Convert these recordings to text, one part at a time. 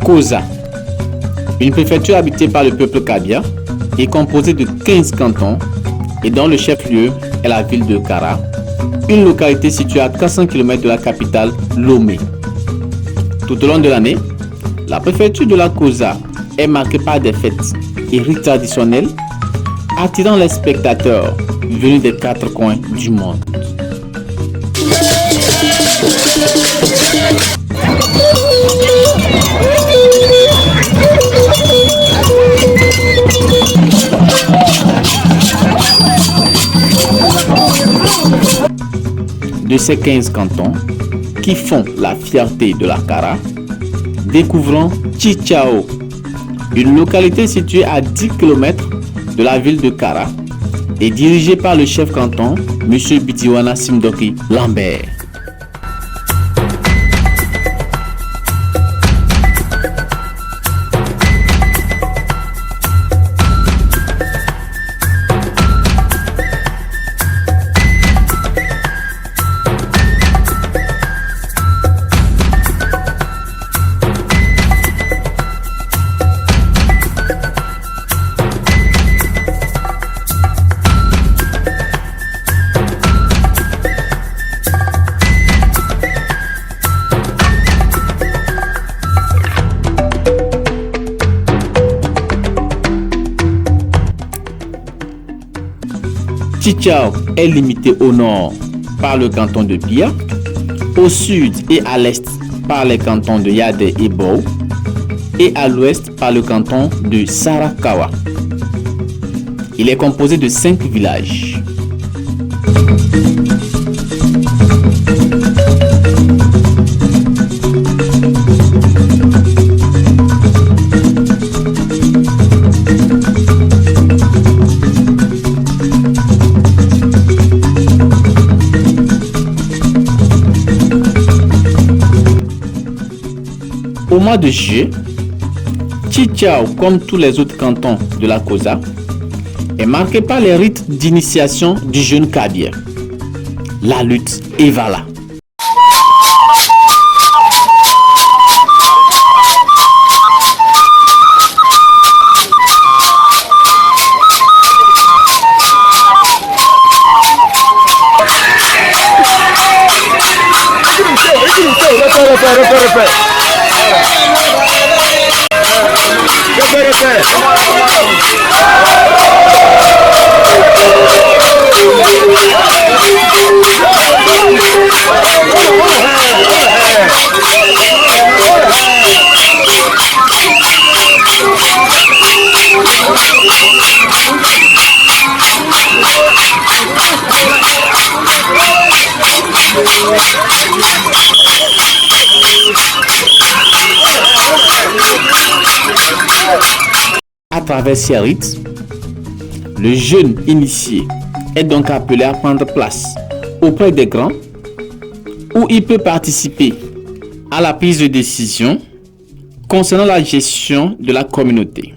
Koza, une préfecture habitée par le peuple Kabia, est composée de 15 cantons et dont le chef-lieu est la ville de Kara, une localité située à 400 km de la capitale Lomé. Tout au long de l'année, la préfecture de la Koza est marquée par des fêtes et rites traditionnels attirant les spectateurs venus des 4 coins du monde. De ces 15 cantons qui font la fierté de la Kara, découvrons Tchitchao, une localité située à 10 km de la ville de Kara et dirigée par le chef canton, M. Bitiwana Simdoki Lambert. Tchitchao est limité au nord par le canton de Bia, au sud et à l'est par les cantons de Yadé et Bou, et à l'ouest par le canton de Sarakawa. Il est composé de 5 villages. Au mois de juillet, Tchitchao, comme tous les autres cantons de la Koza, est marqué par les rites d'initiation du jeune Kabia, la lutte Evala. À travers ces rites, le jeune initié est donc appelé à prendre place auprès des grands, où il peut participer à la prise de décision concernant la gestion de la communauté.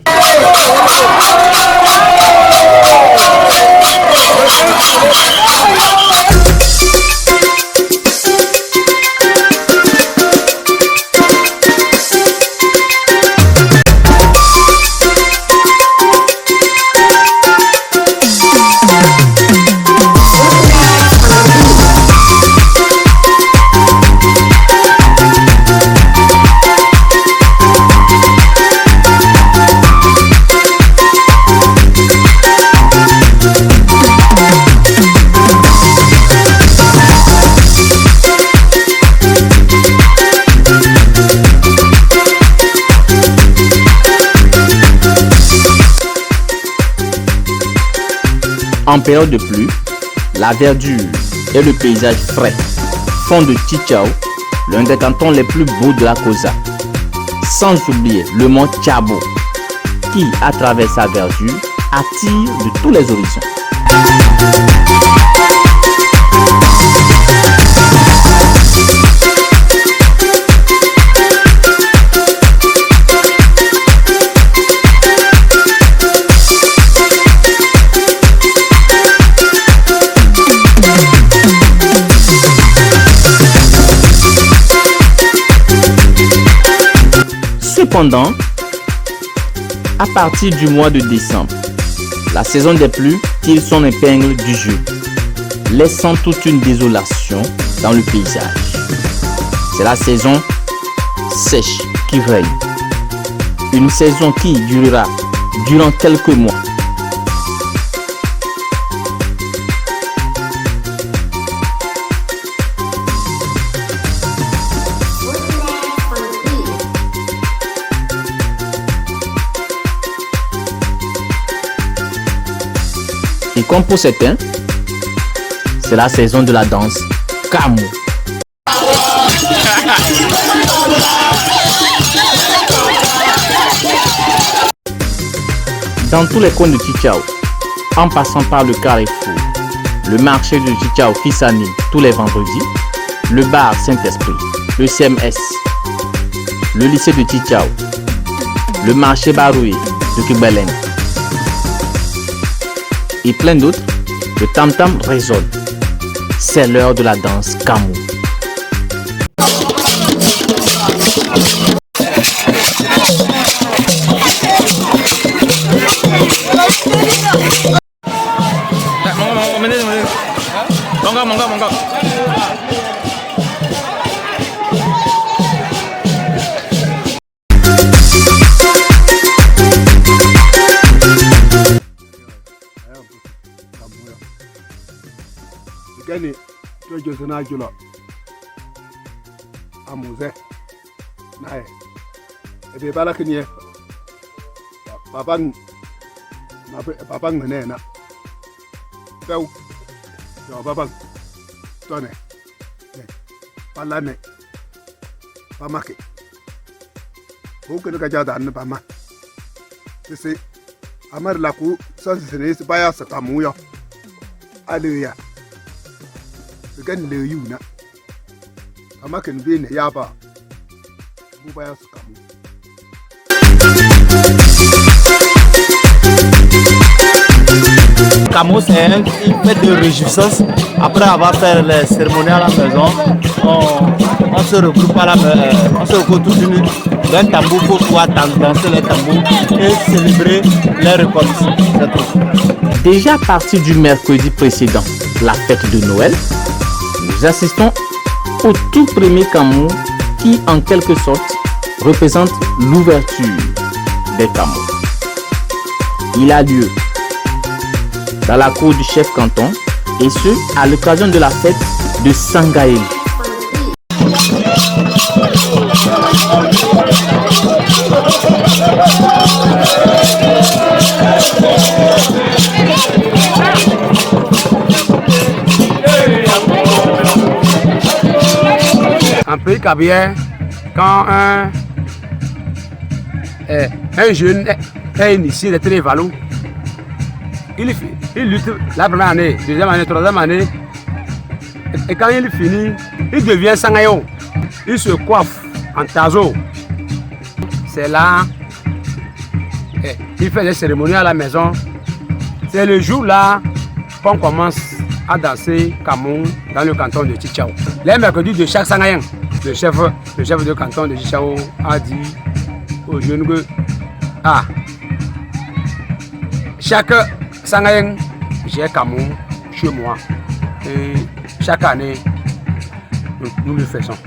En période de pluie, la verdure et le paysage frais font de Tchitchao l'un des cantons les plus beaux de la Koza. Sans oublier le mont Tchabo qui, à travers sa verdure, attire de tous les horizons. Cependant, à partir du mois de décembre, la saison des pluies tire son épingle du jeu, laissant toute une désolation dans le paysage. C'est la saison sèche qui règne. Une saison qui durera durant quelques mois. Et comme pour certains, c'est la saison de la danse Kamou. Dans tous les coins de Chichao, en passant par le Carrefour, le marché de Chichao qui s'anime tous les vendredis, le bar Saint-Esprit, le CMS, le lycée de Chichao, le marché Baroué de Kibeleng et plein d'autres, le tam-tam résonne. C'est l'heure de la danse Kamou. Monggo. Gani to sana jula amuze nae ebe balakini babang nena pew yo babang tone palane pamake bukan kaja dan pama sisi amar laku sansene baya sakamu yo aleya gan le yuna amma kan be ne ya ba mu baya su kamu Kamou, c'est une fête de réjouissance. Après avoir fait les cérémonies à la maison, on se regroupe à la on se retrouve tous unis d'un tambour pour pouvoir danser les tambours et célébrer les récoltes. Déjà à partir du mercredi précédent, la fête de Noël, nous assistons au tout premier Kamou qui, en quelque sorte, représente l'ouverture des Kamou. Il a lieu dans la cour du chef canton et ce, à l'occasion de la fête de Sangaï. En pays cabier, quand un jeune est initié de très valour, il lutte la première année, deuxième année, troisième année, et quand il finit, il devient sangayo. Il se coiffe en tazo. C'est là, il fait des cérémonies à la maison. C'est le jour là qu'on commence à danser Kamou dans le canton de Chichao. Les mercredis de chaque sangayen, le chef de canton de Chichao a dit aux jeunes que chaque sangayen, j'ai Kamou chez moi. Et chaque année, nous le faisons.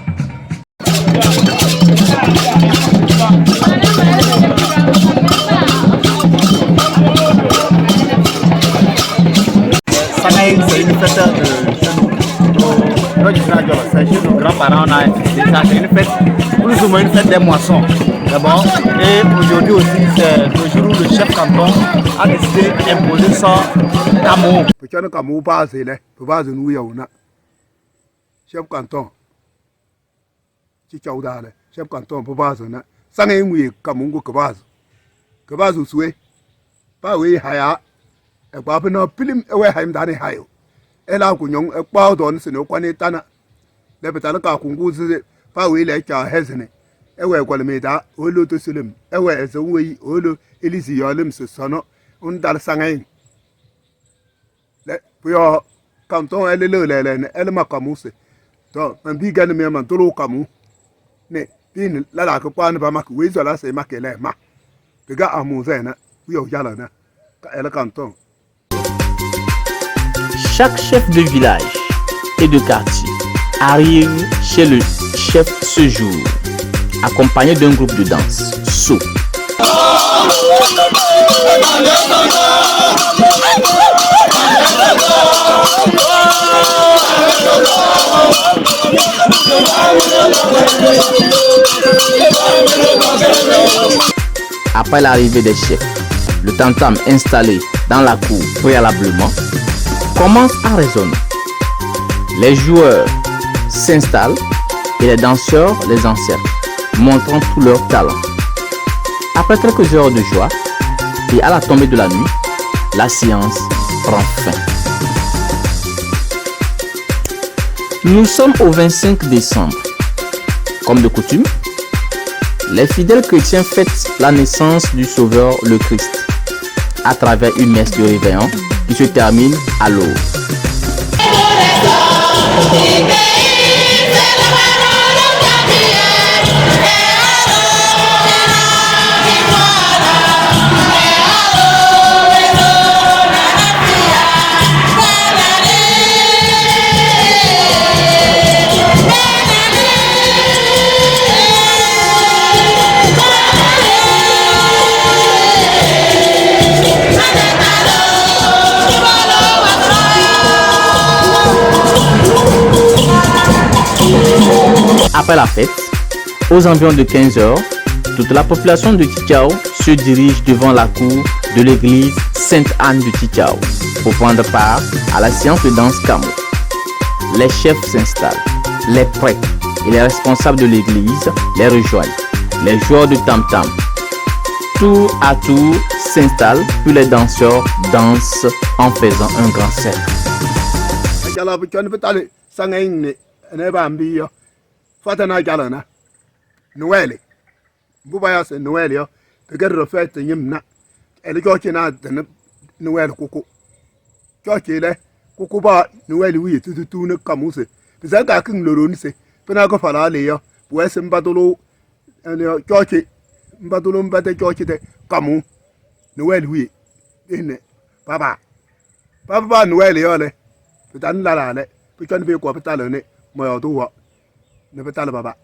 Sangaï, c'est une fête c'est chez nos grands-parents, c'est une fête, plus ou moins une fête des moissons. D'abord, et aujourd'hui aussi, c'est le jour où le chef canton a décidé d'imposer son Kamou. Petit Kamou passe là, pour voir nous y a chef canton. Chichao da chef canton pour voir ça. Sangaï oui Kamou ko kabaz soué. Pas oui haya. E pa na pilim e we haim dani hayo. E la ku nyong e pa don se no kwani tana. Le betana ka kungu se pa we le cha hezne. E we kwal me da o lo to selim. E we e so we o lo elisi yo lim se sono un dal sangain. Le puyo canton ele le le ele ma kamuse. To man bi gan me man to lo kamu. Ne Pin la que pas ne pas ma oui là c'est ma qu'elle est ma. Le gars à mon zène, oui au jalana. Elle canton. Chaque chef de village et de quartier arrive chez le chef ce jour, accompagné d'un groupe de danse, So. Après l'arrivée des chefs, le tam-tam installé dans la cour préalablement commence à résonner. Les joueurs s'installent et les danseurs les encerclent, montrant tout leur talent. Après quelques heures de joie et à la tombée de la nuit, la séance prend fin. Nous sommes au 25 décembre. Comme de coutume, les fidèles chrétiens fêtent la naissance du Sauveur le Christ à travers une messe de réveillon qui se termine à l'aube. Après la fête, aux environs de 15 heures, toute la population de Tikao se dirige devant la cour de l'église Sainte-Anne de Tikao pour prendre part à la séance de danse Kamo. Les chefs s'installent, les prêtres et les responsables de l'église les rejoignent. Les joueurs de tam-tam, tour à tour, s'installent, puis les danseurs dansent en faisant un grand cercle. Fatana galana Noël Boubaya c'est Noël yo peut-être refait yimna elle na de Noël coco là coco ba Noël oui tout ne kamuse bisa ga kin loro ni se pena ko fala le yo pour ese mbadolo mbadolo mbate de kamu Noël oui ene papa Noël yo le peut-être la le peut-être be ko peut-être ne mo yo to ne peut pas le baba.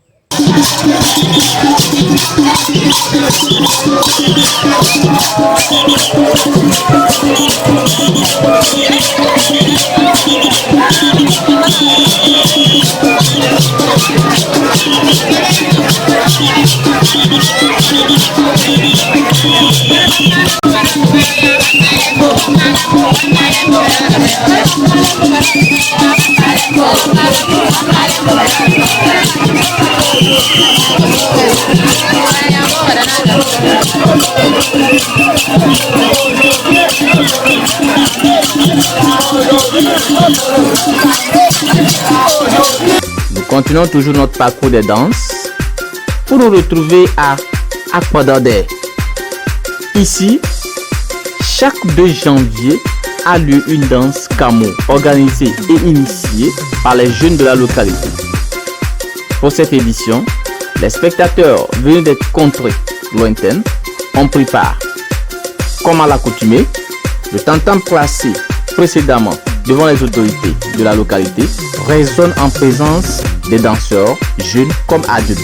Nous continuons toujours notre parcours de danse pour nous retrouver à Akpadade. Ici, chaque 2 janvier a lieu une danse Kamo organisée et initiée par les jeunes de la localité. Pour cette édition, les spectateurs venus d'être contrées lointaines ont pris part. Comme à l'accoutumée, le tam-tam placé précédemment devant les autorités de la localité résonne en présence des danseurs, jeunes comme adultes.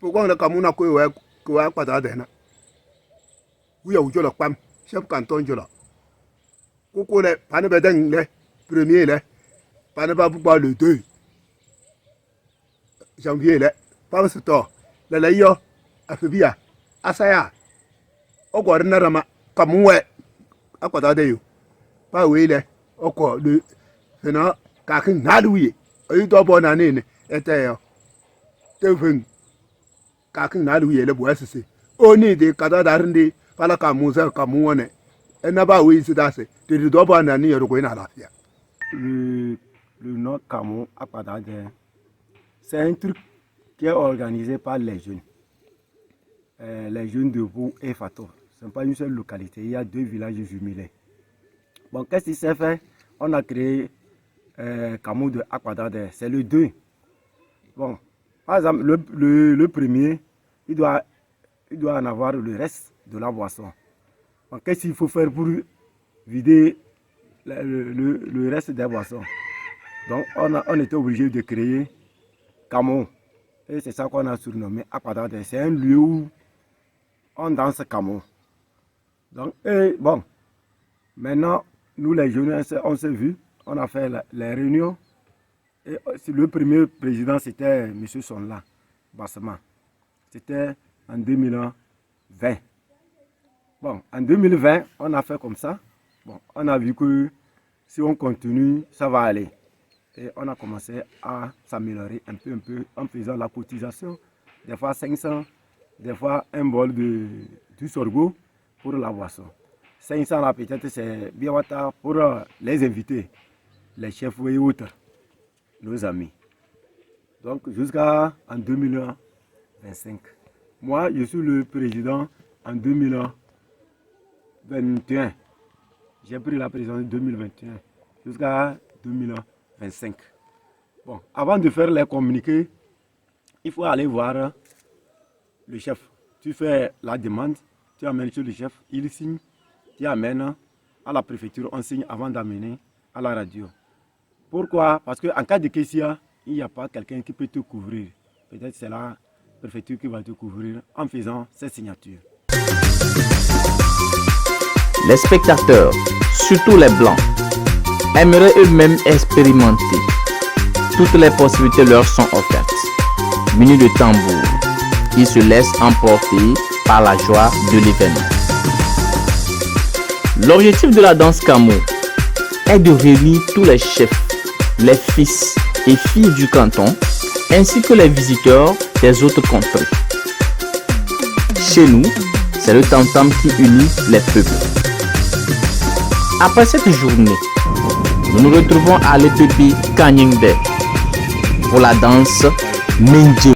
Pourquoi on a comme on a quoi pas d'adena? Oui, au jour la pam, chef canton jola. Coucou les panabedeng les premier les panababa le 2 janvier les pas ce temps. La layo afibia asaya. Au quoi n'arama comme ouais à quoi d'adeo. Pas oui les au quoi le fena kakin nalouye. Il doit bon année était Tevin Kakin Nadu Yele Boissy. Only the Katadarindi, Palaka Musa Kamuane, and Naba is that's it. The Doban and near Guinalafia. Le Nord Camon à Padade, c'est un truc qui est organisé par les jeunes de Bou et Fato. Ce n'est pas une seule localité, il y a 2 villages jumelés. Bon, qu'est-ce qui s'est fait? On a créé Camon de Akwadade, c'est le 2. Bon, par exemple, le premier, il doit en avoir le reste de la boisson. Bon, qu'est-ce qu'il faut faire pour vider le reste des boissons? Donc, on était obligé de créer Camon. Et c'est ça qu'on a surnommé Akwadade. C'est un lieu où on danse Camon. Donc, bon, maintenant, nous les jeunes, on s'est vus, on a fait les réunions. Et le premier président, c'était M. Sonla Bassama. C'était en 2020. Bon, en 2020, on a fait comme ça. Bon, on a vu que si on continue, ça va aller. Et on a commencé à s'améliorer un peu en faisant la cotisation. Des fois 500, des fois un bol du sorgho pour la boisson. 500 là peut-être c'est Biawata pour les invités, les chefs et autres, nos amis. Donc jusqu'à en 2025. Moi, je suis le président en 2021. J'ai pris la présidence en 2021 jusqu'à 2025. Bon, avant de faire les communiqués, il faut aller voir le chef. Tu fais la demande, tu amènes chez le chef, il signe, tu amènes à la préfecture, on signe avant d'amener à la radio. Pourquoi? Parce qu'en cas de question, il n'y a pas quelqu'un qui peut te couvrir. Peut-être c'est la préfecture qui va te couvrir en faisant cette signature. Les spectateurs, surtout les blancs, aimeraient eux-mêmes expérimenter. Toutes les possibilités leur sont offertes. Munis de tambour, ils se laissent emporter par la joie de l'événement. L'objectif de la danse Camo est de réunir tous les chefs, les fils et filles du canton, ainsi que les visiteurs des autres contrées. Chez nous, c'est le tam-tam qui unit les peuples. Après cette journée, nous nous retrouvons à l'EPP Kanyingde pour la danse Menje.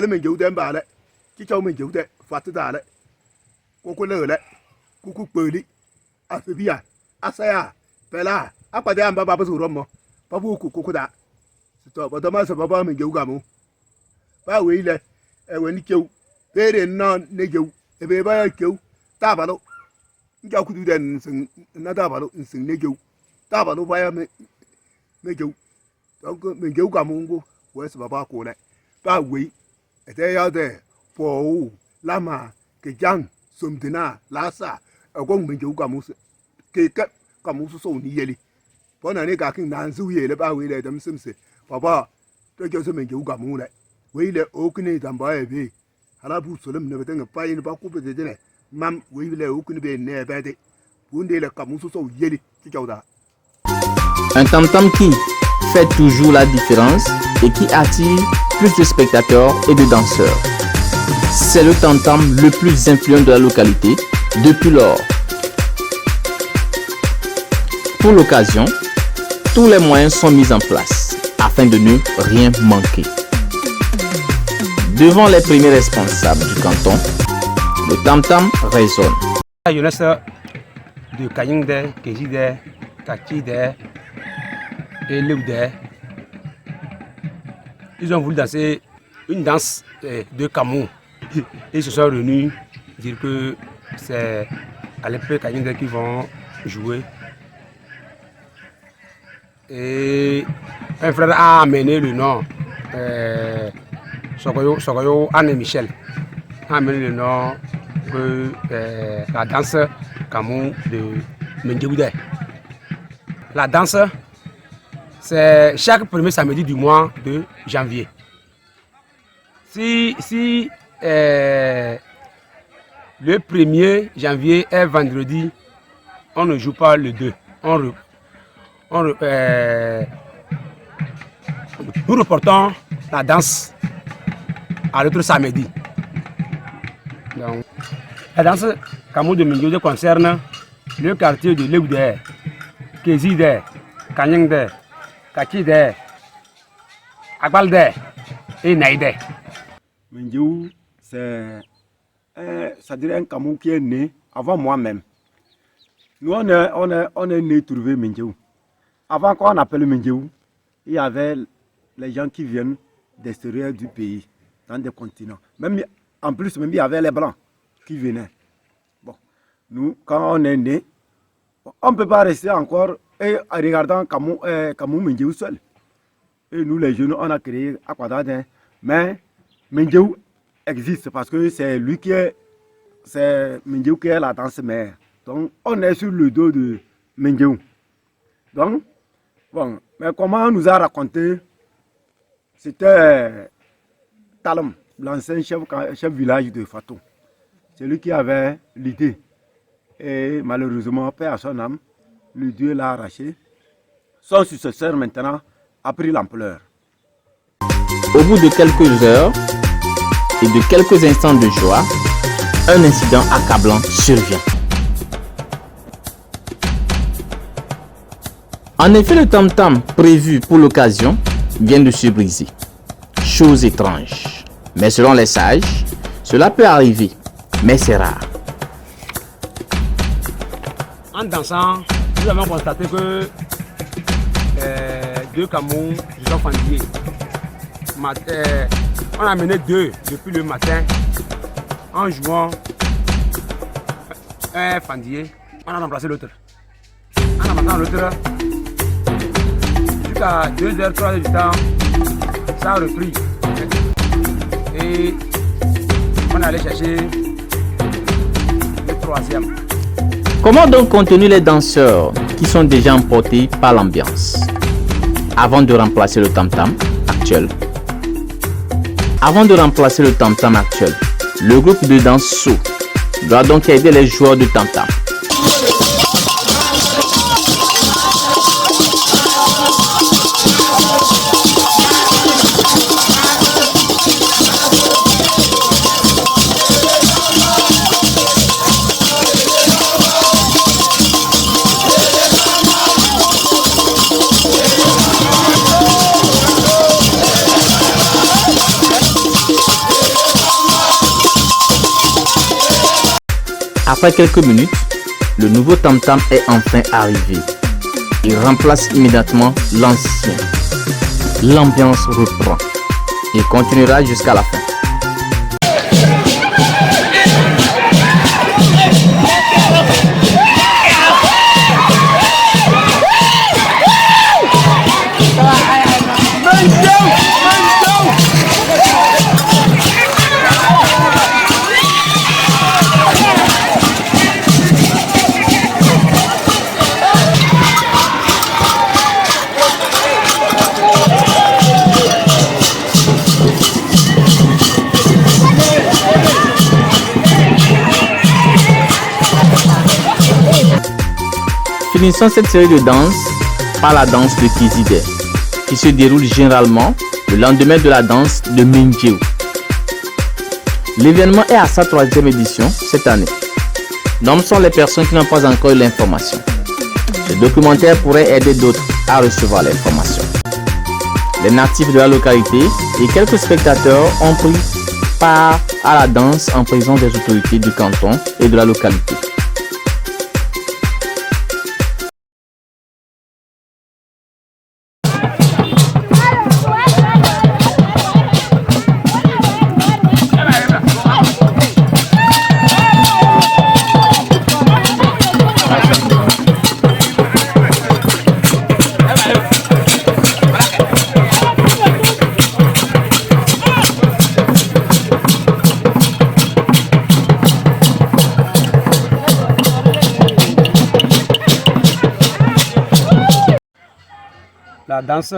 Mình chịu đem bà đấy, chứ cho mình chịu đấy, phạt tới ta đấy, cô lừa đấy, cô bơi đi, phải biết xe phải là, bà đem bà sủi rôm mà, bà vu cô đã, rồi bà tao mà bà mình chịu cả mu, bà quỳ này, quỳ đi chịu, về đến non đi chịu, về bà chịu, ta bảo đâu, cho cô đèn sừng, nó ta bảo đâu sừng đi chịu, ta bảo đâu phải mình chịu, đó mình chịu cả mu cô, quỳ bà cô này, bà quỳ et ya de po lama ke jang sumtina lasa agong min ju kamu ke kamu so ni yeli bona ne ka kin nan su ye le ba we le dam simse papa to jo so min ju kamu le we le okni dam ba e be hala bu solum ne betenga pa yin ba ku be de ne mam we le okni be ne ba de bunde le kamu so yeli ti jawda. Un tam-tam qui fait toujours la différence et qui attire plus de spectateurs et de danseurs. C'est le tam-tam le plus influent de la localité depuis lors. Pour l'occasion, tous les moyens sont mis en place afin de ne rien manquer. Devant les premiers responsables du canton, le tam-tam résonne. La jeunesse de Kanyingde, Kézide, Kakide et Leudé, ils ont voulu danser une danse de Camon. Ils se sont réunis dire que c'est à l'EPP Kanyingde qui vont jouer. Et un frère a amené le nom Sokoyo Anne Michel. a amené le nom de la danse Kamou de Mendioude. La danse, c'est chaque premier samedi du mois de janvier. Si le 1er janvier est vendredi, on ne joue pas le 2. Nous reportons la danse à l'autre samedi. Donc, la danse Kamou de Mendioude concerne le quartier de Leoudé, Kézide, Kanyengde, Kakide, Agbalde et Naïde. Mendiou, ça dirait un Kamou qui est né avant moi-même. Nous, on est né trouver Mendiou. Avant qu'on appelle Mendiou, il y avait les gens qui viennent d'extérieur du pays, dans des continents. Même, en plus, même il y avait les Blancs qui venaient. Bon, nous, quand on est né, on ne peut pas rester encore en regardant Kamou Mendiou seul. Et nous, les jeunes, on a créé Aquadadin. Mais Mendiou existe parce que c'est lui qui est, c'est Mendiou qui est la danse mère. Donc, on est sur le dos de Mendiou. Donc, bon, mais comment on nous a raconté, c'était Talom, l'ancien chef village de Fatou. C'est lui qui avait l'idée. Et malheureusement, paix à son âme, le Dieu l'a arraché. Son successeur maintenant a pris l'ampleur. Au bout de quelques heures et de quelques instants de joie, un incident accablant survient. En effet, le tam-tam prévu pour l'occasion vient de se briser. Chose étrange. Mais selon les sages, cela peut arriver, mais c'est rare. En dansant, nous avons constaté que deux Kamou se sont fendillés. On a mené deux depuis le matin en jouant un fendillé. On a remplacé l'autre. En remplaçant l'autre, jusqu'à 2h, 3h du temps, ça a repris. Et on est allé chercher le troisième. Comment donc contenir les danseurs qui sont déjà emportés par l'ambiance avant de remplacer le tam-tam actuel? Avant de remplacer le tam-tam actuel, le groupe de danse So doit donc aider les joueurs de tam-tam. Après quelques minutes, le nouveau tam-tam est enfin arrivé. Il remplace immédiatement l'ancien. L'ambiance reprend et continuera jusqu'à la fin. Finissons cette série de danses par la danse de Kézide, qui se déroule généralement le lendemain de la danse de Mendiou. L'événement est à sa 3e édition cette année. Nombreuses sont les personnes qui n'ont pas encore eu l'information. Ce documentaire pourrait aider d'autres à recevoir l'information. Les natifs de la localité et quelques spectateurs ont pris part à la danse en présence des autorités du canton et de la localité. la danse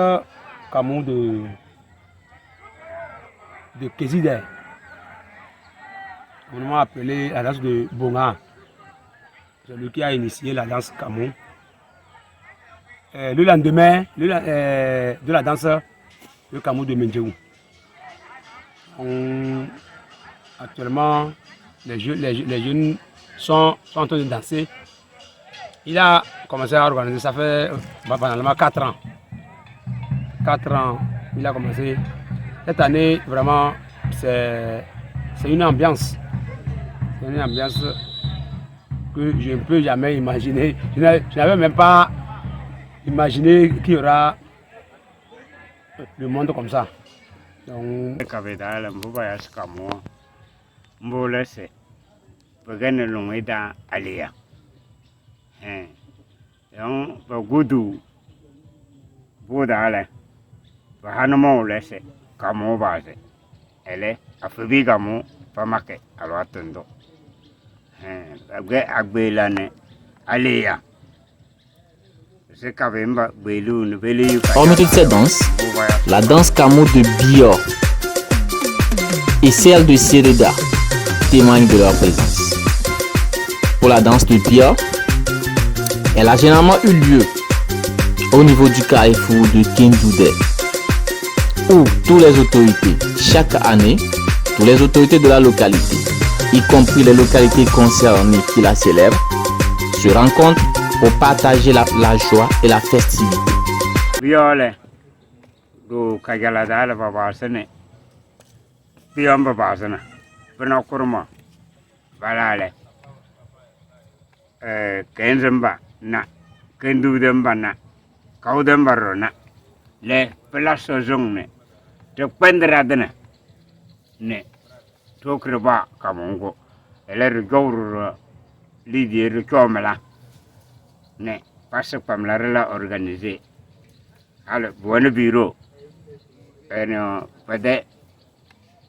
Kamou de Kézidé, communément appelée la danse de Bonga. C'est lui qui a initié la danse Kamou. Le lendemain de la danse, le Kamou de Menjeou. Actuellement, les jeunes sont en train de danser. Il a commencé à organiser, ça fait banalement 4 ans. 4 ans, il a commencé. Cette année, vraiment, c'est une ambiance. C'est une ambiance que je ne peux jamais imaginer. Je n'avais même pas imaginé qu'il y aura le monde comme ça. Donc, Hormis toutes ces danses, la danse Kamou de Bior et celle de Séreda témoignent de leur présence. Pour la danse de Bior, elle a généralement eu lieu au niveau du carrefour de Kindoudé, où toutes les autorités, chaque année, toutes les autorités de la localité, y compris les localités concernées qui la célèbrent, se rencontrent pour partager la joie et la festivité. Biole, do kajalada la babasene. Biom babasene. Penokurma. Balale. Kenzemba na. Kendudemba na. Kaudemba na. Le pelaso zongne. Te pendradene. Ne. Tokreba kamongo. Ele gauru Lidier de Chomela. Ne, parce que Pamela l'a organisé. Alors, bon bureau. Et peut-être,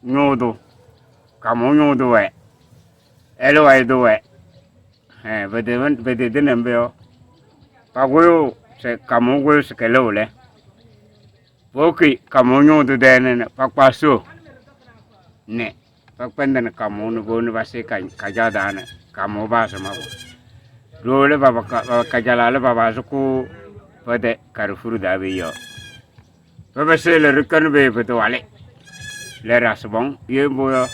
nous deux, comme nous deux, elle va être douée. Peut-être, n'importe. Pas que c'est comme on ce qu'elle a. Ok, comme nous deux, pas pas ça. Ne, pas pendant comme on va se kajadane, comme on va se marier. Role baba kajalale baba zuku pada Carrefour d'Avion. Baba c'est le reconnu beto ale. Le rasbon, ye boyo,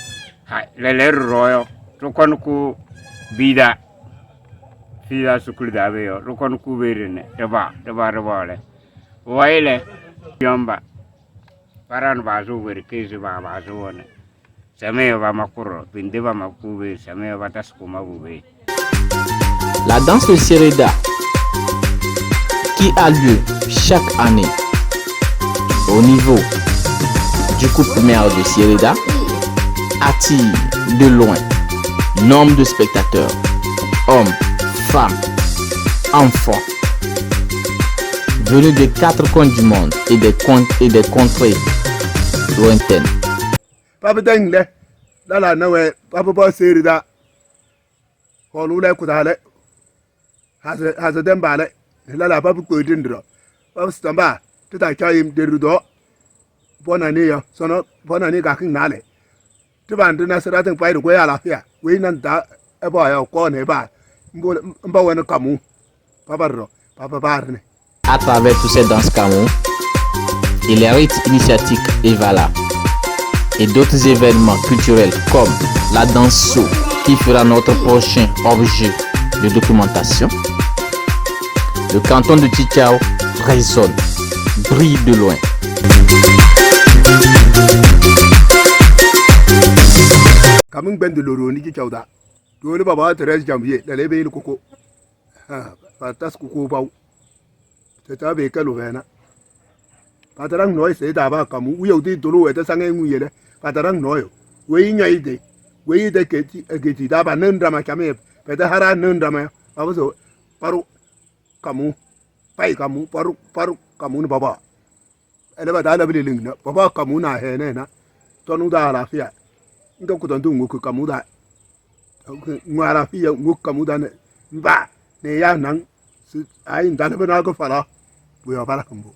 le royo, reconnu ku bida. Fida sukul d'Avion, reconnu ku berine, deba le. Waile, yamba. Paran bazu berkezi baba zuone. Sameo va makuro, bindeba makube, sameo batas kumabube. La danse de Séreda, qui a lieu chaque année au niveau du couple maire de Séreda, attire de loin nombre de spectateurs, hommes, femmes, enfants, venus des 4 coins du monde et des contrées lointaines. Papa Dengle, la nawe, Papa Séreda, on nous l'a coupé. Has a dembale, la papa could dindro. Papa Stamba, to I tell him the rudo. Bonania, son of Bonanica Nale. To ban the Nasaratan fight away a la here. We not that a boy or corn a bar. Mbowen Camus. Papa Barney. À travers tous ces danses Kamou et les rites initiatiques Evala et d'autres événements culturels comme la danse So qui fera notre prochain objet de documentation, le canton de Tchitchao résonne, brille de loin. Coming ben de l'Oro ni Tchitchao. Tu le baba Thérèse Jambier, la lebe le coco. Patas coco bau. C'est un bécal au vena. Patarang noy c'est d'abord comme où il dit de l'eau et de sang et mouillé. Patarang noy. Oui, n'y a idée. Oui, de Getty d'abord non drama camé. Peut-être hara non drama. Abaso, paru, kamu, pai kamu, paru, kamu baba. Elle va dans la ville, papa kamu na hena. Tonu da la fia. Ngo kutandu ngo kamu da. Ngara fia ngo kamu da ne. Ba, ne ya nang. Ai ndana bana ko fala. Bu ya fala kambo.